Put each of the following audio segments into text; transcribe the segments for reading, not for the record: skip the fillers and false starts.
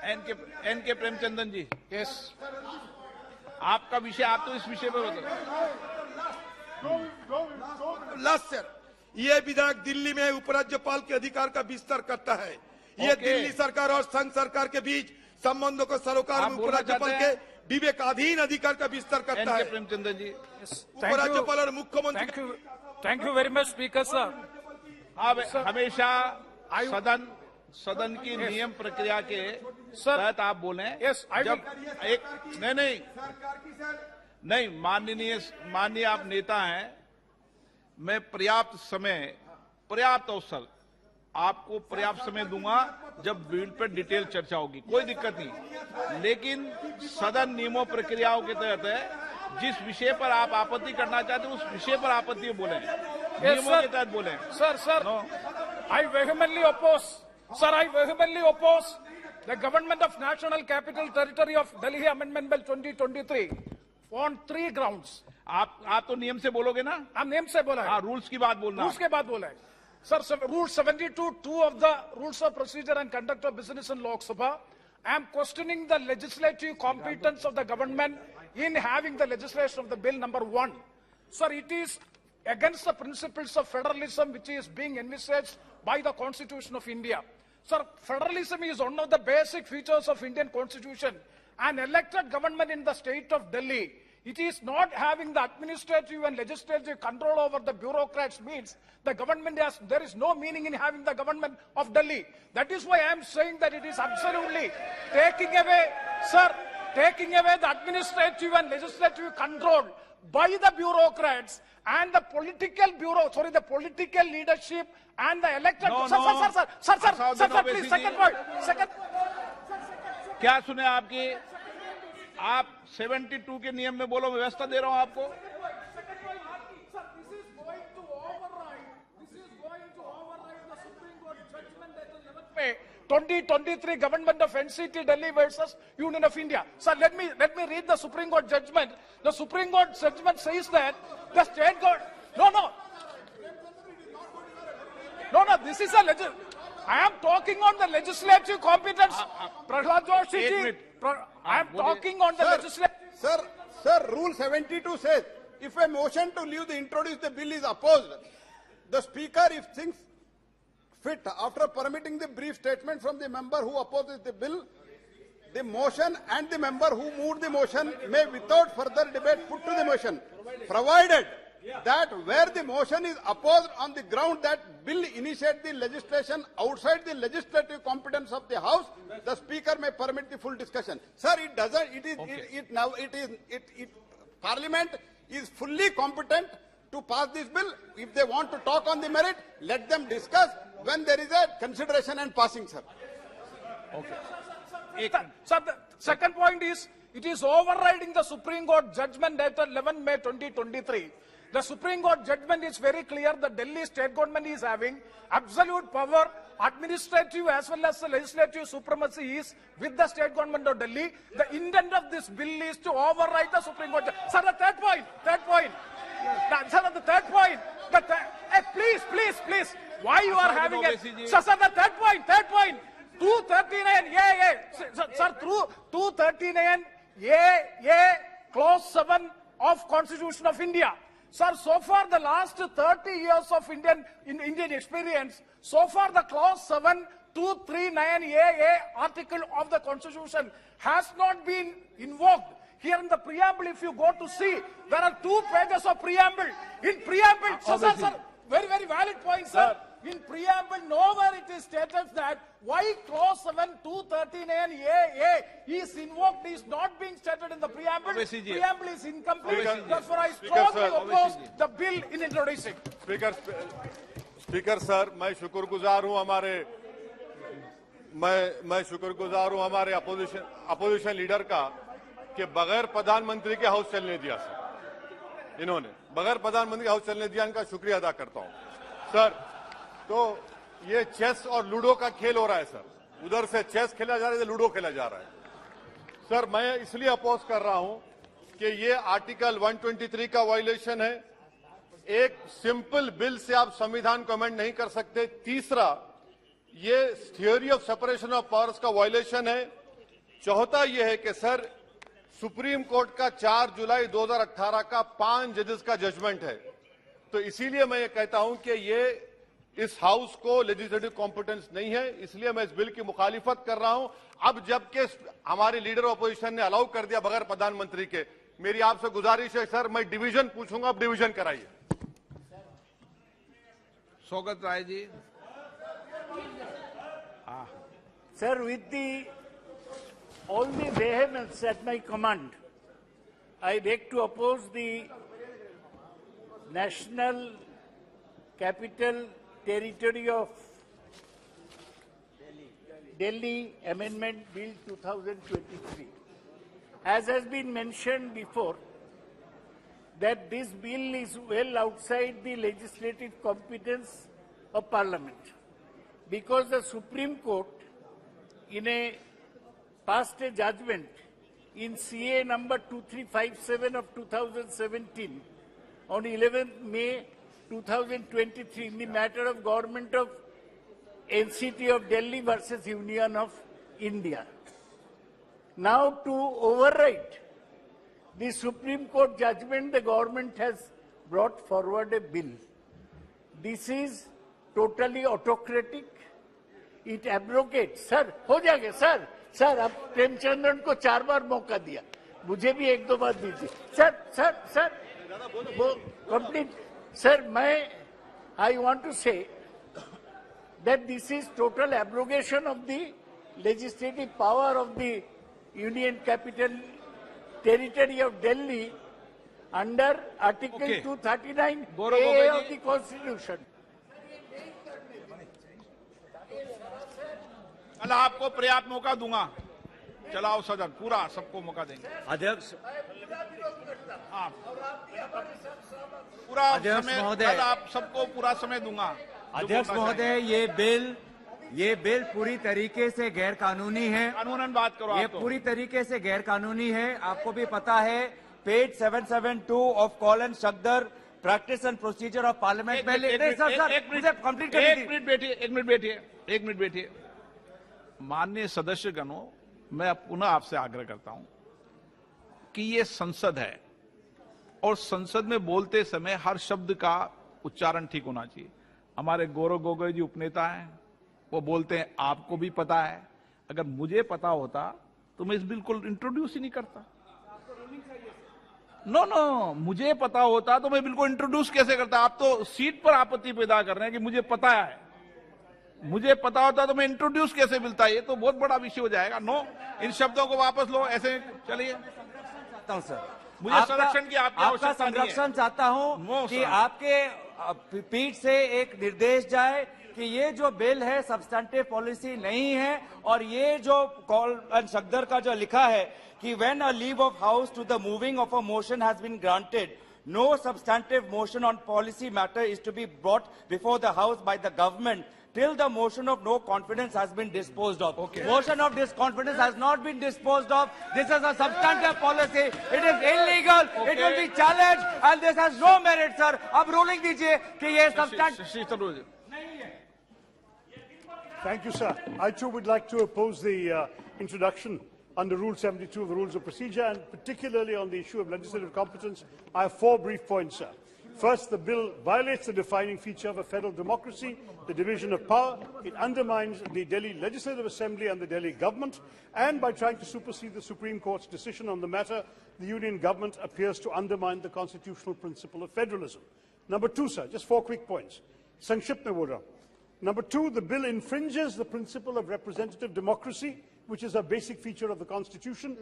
N के प्रेमचंदन जी, yes आपका विषय, आप तो इस विषय पर बताओ। लास्ट सर, ये विधायक दिल्ली में उपराज्यपाल के अधिकार का विस्तार करता है। ये दिल्ली सरकार और संघ सरकार के बीच संबंधों को सरोकार में उपराज्यपाल के विवेकाधीन अधिकार का विस्तार करता है। प्रेमचंदन जी, उपराज्यपाल और मुख्यमंत्री। Thank you very much speaker sir. आप हमेशा सदन की नियम प्रक्रिया के तहत आप बोले। यस, जब एक नहीं माननीय आप नेता हैं, मैं पर्याप्त अवसर आपको पर्याप्त समय दूंगा जब बिल पर डिटेल चर्चा होगी, कोई दिक्कत नहीं। लेकिन सदन नियमों प्रक्रियाओं के तहत है, जिस विषय पर आप आपत्ति करना चाहते हैं उस विषय पर आपत्ति बोले, नियमों के तहत बोले। Sir I vehemently oppose the government of National Capital Territory of Delhi Amendment Bill 2023 on 3 grounds. आप तो नियम से बोलोगे ना? हम नियम से बोला है। हाँ, रूल्स की बात बोलना। रूल्स के बाद बोला है sir. Rule 72(2) of the Rules of Procedure and Conduct of Business in Lok Sabha. I am questioning the legislative competence of the government in having the legislation of the bill number 1. Sir, it is against the principles of federalism which is being envisaged by the Constitution of India. Sir, federalism is one of the basic features of Indian Constitution. An elected government in the state of Delhi, it is not having the administrative and legislative control over the bureaucrats means the government there is no meaning in having the government of Delhi. That is why I am saying that it is absolutely taking away the administrative and legislative control by the bureaucrats and the the political leadership and the elected. Sir, please, second point. क्या सुने आपकी? आप 72 के नियम में बोलो, व्यवस्था दे रहा हूं आपको। This is going to override the Supreme Court judgment dated 11th May 2023 Government of NCT Delhi versus Union of India. Sir, let me read the Supreme Court judgment. The Supreme Court judgment says that the state government. No, this is I am talking on the legislative competence. Prahlad Joshi ji, I am talking on the legislative. Sir, Rule 72 says, if a motion to leave the introduced the bill is opposed, the Speaker, if thinks fit, after permitting the brief statement from the member who opposes the bill, the motion and the member who moved the motion may without further debate put to the motion, provided that where the motion is opposed on the ground that bill initiate the legislation outside the legislative competence of the House, the Speaker may permit the full discussion. Sir, it doesn't. Parliament is fully competent to pass this bill. If they want to talk on the merit, let them discuss when there is a consideration and passing, sir. Okay. Sir, the second point is, it is overriding the Supreme Court judgment dated 11 May 2023. The Supreme Court judgment is very clear that Delhi state government is having absolute power, administrative as well as the legislative supremacy is with the state government of Delhi. The intent of this bill is to override the Supreme Court. Sir, the third point. Sir, the third point. Please. Why you are having a... Sir, the third point. 239, Sir, through 239, Clause 7 of Constitution of India. Sir, so far the last 30 years of Indian experience, so far the Clause 7, 239 article of the Constitution has not been invoked. Here in the preamble, if you go to see, there are 2 pages of preamble. In preamble, sir, very, very valid point, sir. In preamble, nowhere it is stated that why Clause 7, 239 is invoked is not being stated in the preamble. Preamble is incomplete. Therefore, I strongly oppose the bill in introducing. Speaker sir, मैं शुक्रगुजार हूं हमारे opposition leader का कि बगैर प्रधानमंत्री के house चलने दिया सर। इन्होंने बगैर प्रधानमंत्री के हाउस चलने दिया, इनका शुक्रिया अदा करता हूं सर। तो ये चेस और लूडो का खेल हो रहा है सर, उधर से चेस खेला जा रहा है, लूडो खेला जा रहा है सर। मैं इसलिए अपोज कर रहा हूं कि ये आर्टिकल 123 का वायलेशन है। एक सिंपल बिल से आप संविधान को अमेंड नहीं कर सकते। तीसरा, ये theory of separation of powers का वायलेशन है। चौथा यह है कि सर सुप्रीम कोर्ट का 4 जुलाई 2018 का 5 जजेस का जजमेंट है, तो इसीलिए मैं ये कहता हूं कि ये इस हाउस को लेजिस्लेटिव कॉम्पिटेंस नहीं है, इसलिए मैं इस बिल की मुखालिफत कर रहा हूं। अब जबकि हमारे लीडर ऑपोजिशन ने अलाउ कर दिया बगैर प्रधानमंत्री के, मेरी आपसे गुजारिश है सर, मैं डिवीजन पूछूंगा, अब डिवीजन कराइए। स्वागत Rai ji. Sir, with all the vehemence at my command, I beg to oppose the National Capital Territory of Delhi Amendment Bill 2023. As has been mentioned before, that this bill is well outside the legislative competence of Parliament, because the Supreme Court, in a passed a judgment in CA number 2357 of 2017 on 11th May 2023 in the matter of government of NCT of Delhi versus Union of India. Now, to override the Supreme Court judgment, the government has brought forward a bill. This is totally autocratic. It abrogates. Sir हो जाएगा sir. Sir अब प्रेमचंद्रन को 4 बार मौका दिया, मुझे भी 1-2 बार दीजिए sir. Sir sir वो कंप्लीट सर। मैं I want to say that this is total abrogation of the legislative power of the Union Capital Territory of Delhi under Article 239A of the Constitution. कल आपको पर्याप्त मौका दूंगा, चलाओ सदन पूरा, सबको मौका देंगे। अध्यक्ष पूरा अध्यक्ष समय, महोदय, कल आप सबको पूरा समय दूंगा। अध्यक्ष महोदय, ये बिल पूरी तरीके से गैर कानूनी है। कानूनन बात करो। ये पूरी तरीके से गैर कानूनी है। आपको भी पता है page 772 of Kaul and Shakdher practice and procedure of parliament में। एक मिनट बैठिए। माननीय सदस्यगणों, मैं पुनः आपसे आग्रह करता हूं कि ये संसद है और संसद में बोलते समय हर शब्द का उच्चारण ठीक होना चाहिए। हमारे गौरव गोगोई जी उपनेता हैं, वो बोलते हैं आपको भी पता है। अगर मुझे पता होता तो मैं इस बिल को इंट्रोड्यूस ही नहीं करता। नो, मुझे पता होता तो मैं बिल को इंट्रोड्यूस कैसे करता। आप तो सीट पर आपत्ति पैदा कर रहे हैं कि मुझे पता है। मुझे पता होता तो मैं इंट्रोड्यूस कैसे मिलता, ये तो बहुत बड़ा विषय हो जाएगा। नो, इन शब्दों को वापस लो, ऐसे चलिए। सर मुझे संरक्षण की आपका संरक्षण चाहता हूं कि आपके पीठ से एक निर्देश जाए कि ये जो बिल है सब्सटेंटिव पॉलिसी नहीं है, और ये जो कॉल एंड सगदर का जो लिखा है कि when a leave of house to the moving of a motion has been granted, no substantive motion on policy matter is to be brought before the house by the government till the motion of no confidence has been disposed of. Okay. Motion of disconfidence has not been disposed of. This is a substantive policy. It is illegal. Okay. It will be challenged, and this has no merit, sir. अब ruling दीजिए कि ये substantive. Thank you, sir. I too would like to oppose the introduction under Rule 72 of the Rules of Procedure, and particularly on the issue of legislative competence. I have 4 brief points, sir. First, the bill violates the defining feature of a federal democracy, the division of power. It undermines the Delhi Legislative Assembly and the Delhi government, and by trying to supersede the Supreme Court's decision on the matter, the union government appears to undermine the constitutional principle of federalism. Number 2, sir, just 4 quick points. Sankshipt mein bol raha hu. Number 2, the bill infringes the principle of representative democracy, which is a basic feature of the Constitution.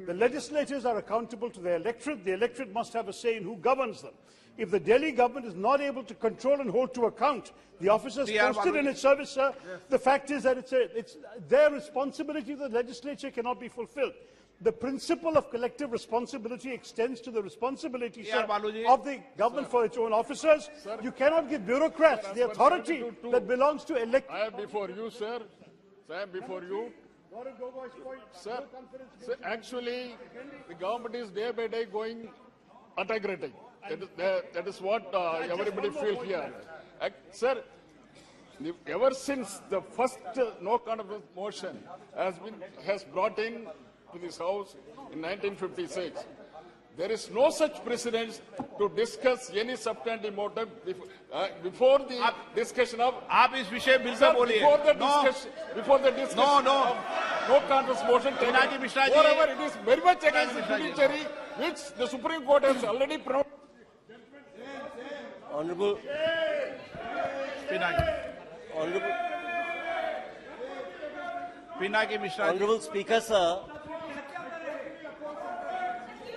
The legislators are accountable to their electorate. The electorate must have a say in who governs them. If the Delhi government is not able to control and hold to account the officers posted in its service, sir, the fact is that it's their responsibility. The legislature cannot be fulfilled. The principle of collective responsibility extends to the responsibility, sir, of the government for its own officers. Sir, you cannot give bureaucrats the authority that belongs to elect. I am before you, sir. I am before you. Sir, actually, the government is day by day going autocratic. That is what everybody feels here. Sir, ever since the first no confidence motion has brought in to this House in 1956, there is no such precedence to discuss any substantive motive before the discussion of. आप इस विषय bill pay बोलिए. Before the discussion of no confidence motion taken. Pinaki Mishra ji. Moreover, it is very much against the judiciary, which the Supreme Court has already pronounced. Honorable Pinaki Mishra. Honorable Speaker, sir.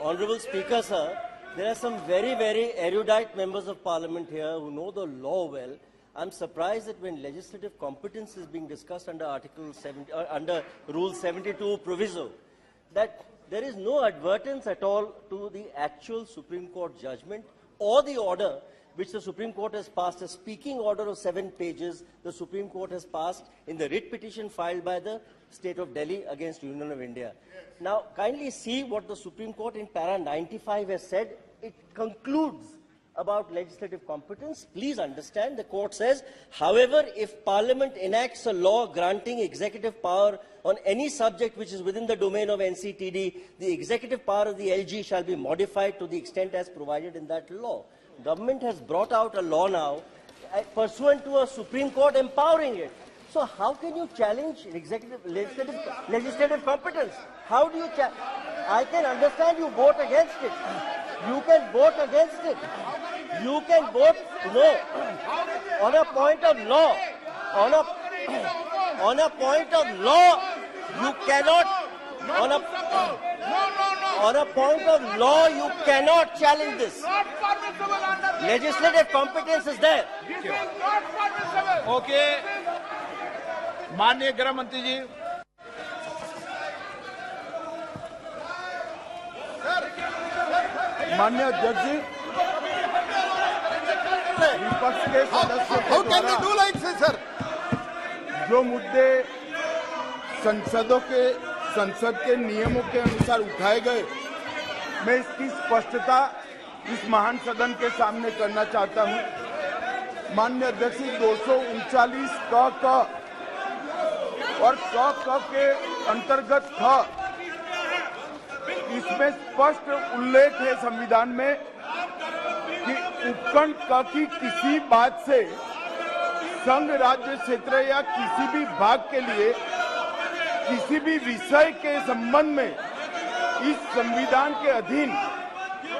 Honorable Speaker, sir, there are some very, very erudite members of Parliament here who know the law well. I'm surprised that when legislative competence is being discussed under under Rule 72 proviso, that there is no advertence at all to the actual Supreme Court judgment or the order which the Supreme Court has passed, a speaking order of 7 pages the Supreme Court has passed in the writ petition filed by the State of Delhi against Union of India. Now, kindly see what the Supreme Court in para 95 has said. It concludes about legislative competence. Please understand, the court says, however, if Parliament enacts a law granting executive power on any subject which is within the domain of NCTD, the executive power of the LG shall be modified to the extent as provided in that law. Government has brought out a law now pursuant to a Supreme Court empowering it. So how can you challenge legislative competence? How do you challenge? I can understand you vote against it. You can vote against it. You can vote no. On a point of law. On a point of law, you cannot. On a point of law, you cannot challenge this. Legislative competence is there. Okay. माननीय गृह मंत्री जी. माननीय अध्यक्ष जी, विपक्ष के सदस्यों के द्वारा जो मुद्दे संसद के नियमों के अनुसार उठाए गए, मैं इसकी स्पष्टता इस महान सदन के सामने करना चाहता हूं. माननीय अध्यक्ष जी, 239 क और क के अंतर्गत इसमें स्पष्ट उल्लेख है संविधान में कि उपखंड क की किसी बात से संघ राज्य क्षेत्र या किसी भी भाग के लिए किसी भी विषय के संबंध में इस संविधान के अधीन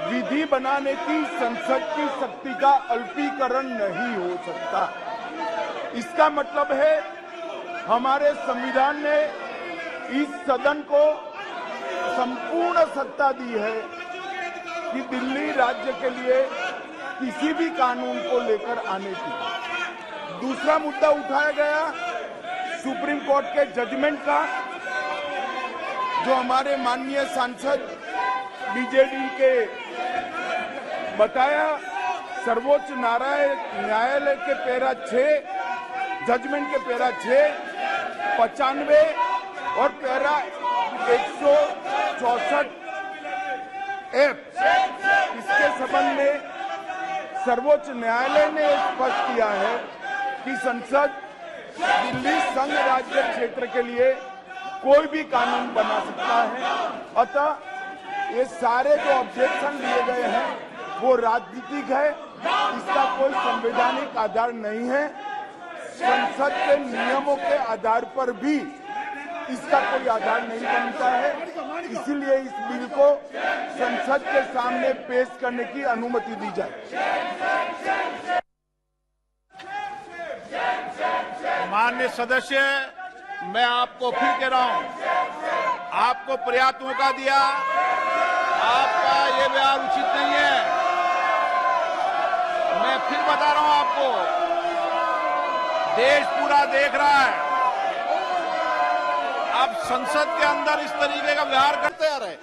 विधि बनाने की संसद की शक्ति का अल्पीकरण नहीं हो सकता. इसका मतलब है हमारे संविधान ने इस सदन को संपूर्ण सत्ता दी है कि दिल्ली राज्य के लिए किसी भी कानून को लेकर आने की. दूसरा मुद्दा उठाया गया सुप्रीम कोर्ट के जजमेंट का, जो हमारे माननीय सांसद बीजेडी के बताया. सर्वोच्च न्यायालय के पैरा 6 जजमेंट के पैरा 6, 95 और पैरा 164F इसके संबंध में सर्वोच्च न्यायालय ने स्पष्ट किया है कि संसद दिल्ली संघ राज्य क्षेत्र के लिए कोई भी कानून बना सकता है. अतः ये सारे जो ऑब्जेक्शन लिए गए हैं वो राजनीतिक है, इसका कोई संवैधानिक आधार नहीं है. संसद के नियमों के आधार पर भी इसका कोई आधार नहीं बनता है. इसलिए इस बिल को संसद के सामने पेश करने की अनुमति दी जाए. माननीय सदस्य, मैं आपको फिर कह रहा हूं, आपको पर्याप्त मौका दिया. आपका ये व्यवहार उचित नहीं है. मैं फिर बता रहा हूं आपको, देश पूरा देख रहा है. अब संसद के अंदर इस तरीके का व्यवहार करते आ रहे हैं.